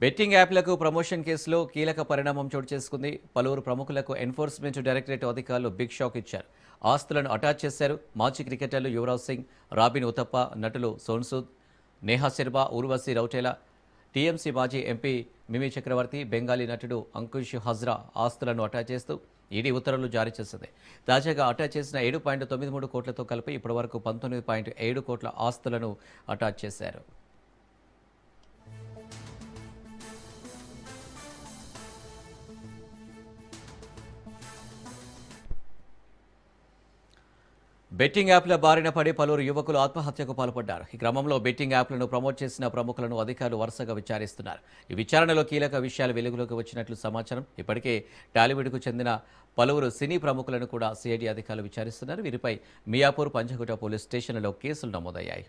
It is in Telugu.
బెట్టింగ్ యాప్లకు ప్రమోషన్ కేసులో కీలక పరిణామం చోటు చేసుకుంది. పలువురు ప్రముఖులకు ఎన్ఫోర్స్మెంట్ డైరెక్టరేట్ అధికారులు బిగ్ షాక్ ఇచ్చారు. ఆస్తులను అటాచ్ చేశారు. మాజీ క్రికెటర్లు యువరాజ్ సింగ్, రాబిన్ ఉతప్ప, నటులు సోన్సూద్, నేహా శర్మా, ఊర్వశి రౌటేలా, టీఎంసీ మాజీ ఎంపీ మిమి చక్రవర్తి, బెంగాలీ నటుడు అంకుష్ హజ్రా ఆస్తులను అటాచ్ చేస్తూ ఈడీ ఉత్తర్వులు జారీ చేసింది. తాజాగా అటాచ్ చేసిన 7.93 కోట్లతో కలిపి ఇప్పటివరకు 19.7 కోట్ల ఆస్తులను అటాచ్ చేశారు. బెట్టింగ్ యాప్ల బారిన పడి పలువురు యువకులు ఆత్మహత్యకు పాల్పడ్డారు. ఈ క్రమంలో బెట్టింగ్ యాప్లను ప్రమోట్ చేసిన ప్రముఖులను అధికారులు వరుసగా విచారిస్తున్నారు. ఈ విచారణలో కీలక విషయాలు వెలుగులోకి వచ్చినట్లు సమాచారం. ఇప్పటికే టాలీవుడ్కు చెందిన పలువురు సినీ ప్రముఖులను కూడా సిఐడి అధికారులు విచారిస్తున్నారు. వీరిపై మియాపూర్, పంజగుట్ట పోలీస్ స్టేషన్లలో కేసులు నమోదయ్యాయి.